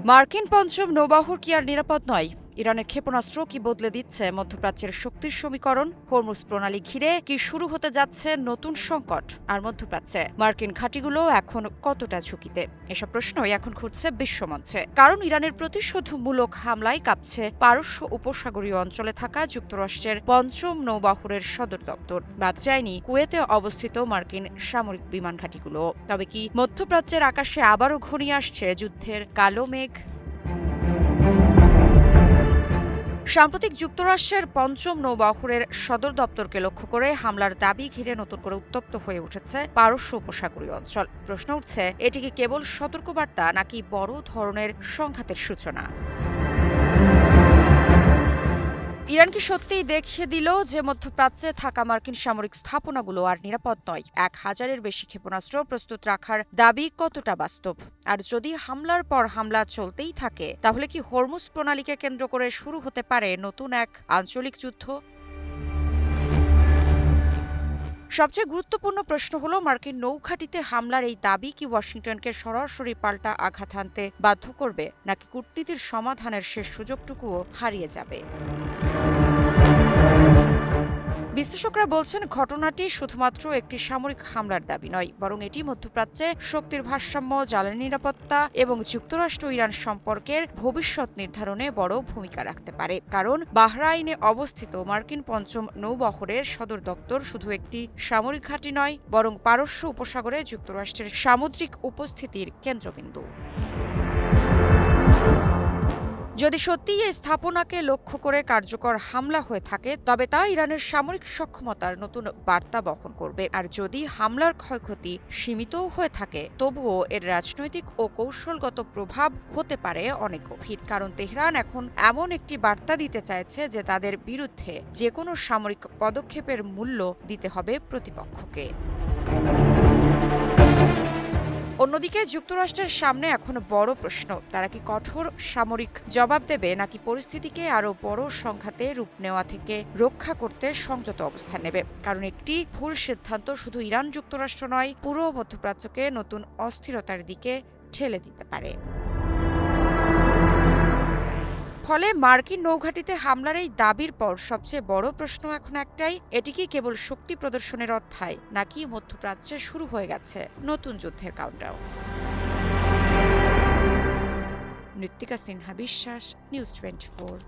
মার্কিন পঞ্চম নৌবাহর কি আর নিরাপদ নয়? ইরানের ক্ষেপণাস্ত্র কি বদলে দিচ্ছে মধ্যপ্রাচ্যের শক্তির সমীকরণ? হরমুজ প্রণালী ঘিরে কি শুরু হতে যাচ্ছে নতুন সংকট? আর মধ্যপ্রাচ্যে মার্কিন ঘাঁটিগুলো এখন কতটা ঝুঁকিতে? এসব প্রশ্নই এখন ঘুরছে বিশ্বমঞ্চে। কারণ ইরানের প্রতিশোধমূলক হামলায় কাঁপছে পারস্য উপসাগরীয় অঞ্চলে থাকা যুক্তরাষ্ট্রের পঞ্চম নৌবাহরের সদর দপ্তর, বাদ যায়নি কুয়েতে অবস্থিত মার্কিন সামরিক বিমান ঘাঁটিগুলো। তবে কি মধ্যপ্রাচ্যের আকাশে আবারও ঘনিয়ে আসছে যুদ্ধের কালো মেঘ? সাম্প্রতিক যুক্তরাষ্ট্রের পঞ্চম নৌবহরের সদর দপ্তরকে লক্ষ্য করে হামলার দাবি ঘিরে নতুন করে উত্তপ্ত হয়ে উঠেছে পারস্য উপসাগরীয় অঞ্চল। প্রশ্ন উঠছে, এটি কি কেবল সতর্কবার্তা নাকি বড় ধরনের সংঘাতের সূচনা? ইরান কি সত্যিই দেখিয়ে দিল যে মধ্যপ্রাচ্যে থাকা মার্কিন সামরিক স্থাপনাগুলো আর নিরাপদ নয়? ১,০০০-এর বেশি ক্ষেপণাস্ত্র প্রস্তুত রাখার দাবি কতটা বাস্তব? আর যদি হামলার পর হামলা চলতেই থাকে, তাহলে কি হরমুজ প্রণালীকে কেন্দ্র করে শুরু হতে পারে নতুন এক আঞ্চলিক যুদ্ধ? সবচেয়ে গুরুত্বপূর্ণ প্রশ্ন হলো, মার্কিন নৌঘাঁটিতে হামলার এই দাবি কি ওয়াশিংটনকে সরাসরি পাল্টা আঘাত হানতে বাধ্য করবে, নাকি কূটনীতির সমাধানের শেষ সুযোগটুকুও হারিয়ে যাবে? বিশ্লেষকরা বলছেন, ঘটনাটি শুধুমাত্র একটি সামরিক হামলার দাবি নয়, বরং এটি মধ্যপ্রাচ্যে শক্তির ভারসাম্য, জ্বালানি নিরাপত্তা এবং যুক্তরাষ্ট্র ইরান সম্পর্কের ভবিষ্যৎ নির্ধারণে বড় ভূমিকা রাখতে পারে। কারণ বাহরাইনে অবস্থিত মার্কিন পঞ্চম নৌবহরের সদর দপ্তর শুধু একটি সামরিক ঘাঁটি নয়, বরং পারস্য উপসাগরে যুক্তরাষ্ট্রের সামুদ্রিক উপস্থিতির কেন্দ্রবিন্দু। যদি সত্যিই এই স্থাপনাকে লক্ষ্য করে কার্যকর হামলা হয়ে থাকে, তবে তা ইরানের সামরিক সক্ষমতার নতুন বার্তা বহন করবে। আর যদি হামলার ক্ষয়ক্ষতি সীমিতও হয়ে থাকে, তবুও এর রাজনৈতিক ও কৌশলগত প্রভাব হতে পারে অনেক গভীর। কারণ তেহরান এখন এমন একটি বার্তা দিতে চাইছে যে তাদের বিরুদ্ধে যে কোনো সামরিক পদক্ষেপের মূল্য দিতে হবে প্রতিপক্ষকে। অন্যদিকে যুক্তরাষ্ট্রের সামনে এখন বড় প্রশ্ন, তারা কি কঠোর সামরিক জবাব দেবে, নাকি পরিস্থিতিকে আরও বড় সংঘাতে রূপ নেওয়া থেকে রক্ষা করতে সংযত অবস্থান নেবে? কারণ একটি ভুল সিদ্ধান্ত শুধু ইরান যুক্তরাষ্ট্র নয়, পুরো মধ্যপ্রাচ্যকে নতুন অস্থিরতার দিকে ঠেলে দিতে পারে। ফলে মার্কিন নৌঘাঁটিতে হামলার এই দাবির পর সবচেয়ে বড় প্রশ্ন এখন একটাই, এটি কি কেবল শক্তি প্রদর্শনের অধ্যায়, নাকি মধ্যপ্রাচ্যে শুরু হয়ে গেছে নতুন যুদ্ধের কাউন্টডাউন? মৃত্তিকা সিনহা বিশ্বাস, নিউজ 24।